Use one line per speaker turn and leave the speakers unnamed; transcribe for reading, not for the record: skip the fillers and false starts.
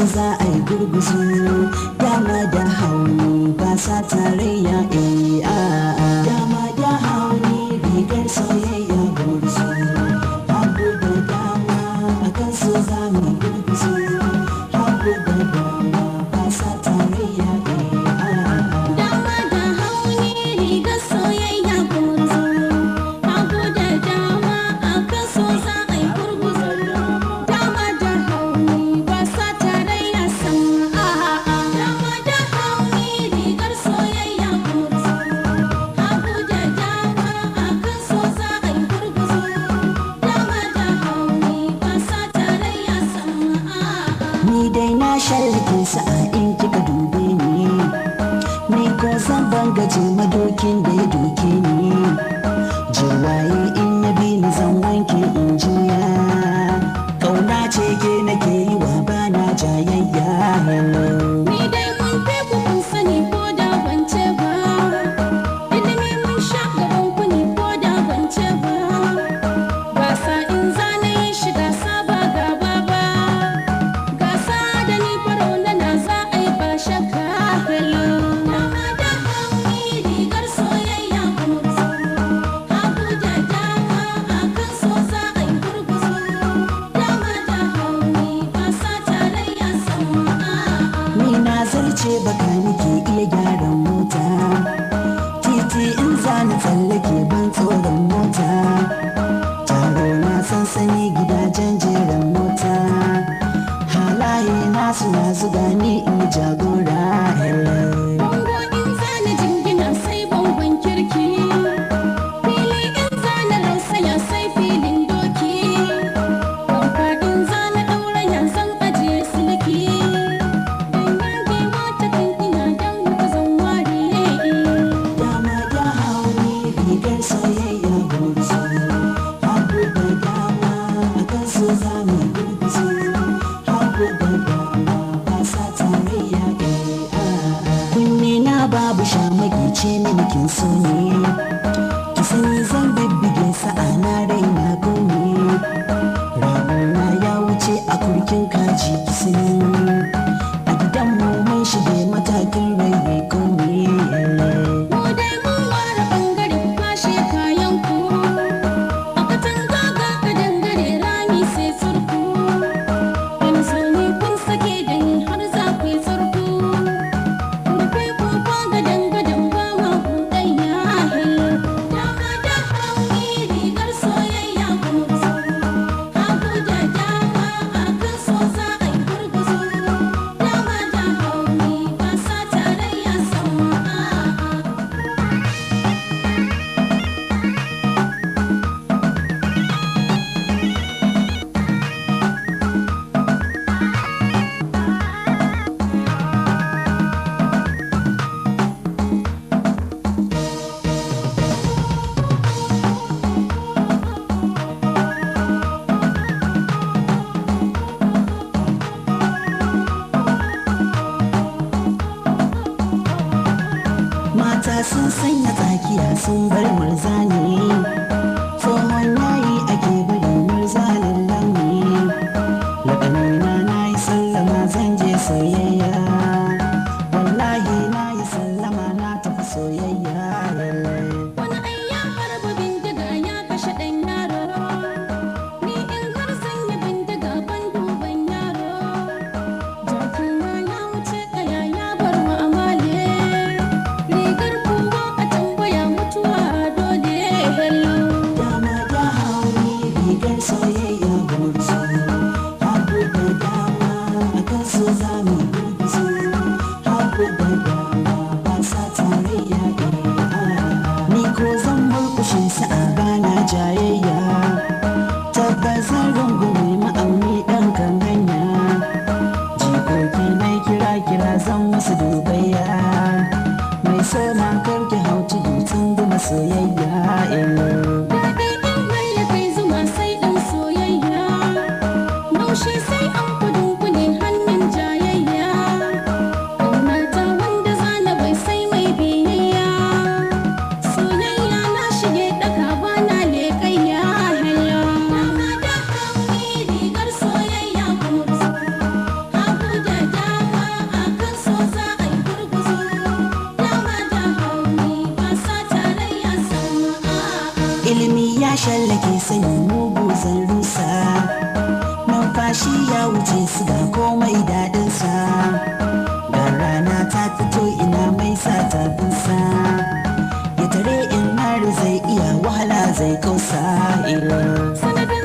za a yi gurguzu dama da hauni ba sa tarayya dama da hauni rigar soyayya gurguzu hagu da dama akan so za mu yi gurguzu hagu da dama ba sa tarayya
dama da hauni rigar soyayya gurguzu hagu da dama akan so za a yi gurguzu dama da hauni ba sa tarayya sama dama da hauni rigar soyayya gurguzu hagu da dama akan so za a yi gurguzu dama da hauni ba sa tarayya sama
ni dai na shallake sa'a in kika dube ni ni ko zan bangaje madokin da ya doke ni jirwaye in ya bi ni zan wanke in juya kauna ce ke nake yi wa bana jayayya
ni dai mun fi ku kun sani ko da ban ce ba ilimi mun sha gaban ku ne ko da ban ce ba gasa in zane yi shiga saba gaba ba gasa da ni faro na za a yi ba shakka hello dama da hauni rigar soyayya gurguzu hagu da dama akan so za a yi gurguzu dama da hauni ba sa tarayya sama
ni na zarce baka nake iya gyaran mota titi in zani tsallake ban tsoron mota taro na sansani gidajen jeren mota halaye na suna zuga ni in jagora
bango in zana jingina sai bangon kirki fili in zana rausaya sai filin doki banka in zana ɗauraya zan ajiye silki dan yage mata kan ina dan muka zan ware
dama da hauni rigar soyayya gurguzu hagu da dama akan so za mu yi gurguzu hagu da dama ba sa tarayya kunne na babu shamaki ce mini kin so ne ki sani zan bibbige sa'a na raina gome ragona ya wuce a kurkin kaji ki sani a gidanmu mun shige matakin rai kome
mu dai mun ware bangare ku kwashe kayan ku a katanga ga kadangare rami sai surku wani sani kun sake da ni har za ku yi surku rufe kofa gadan gadan ba ma buɗayya
shallake sani mugu zan rusa numfashi ya wuce siga komai daɗinsa ga rana ta fito ina mai sa tafinsa ya tare in har zai iya wahala zai kausa
sanadin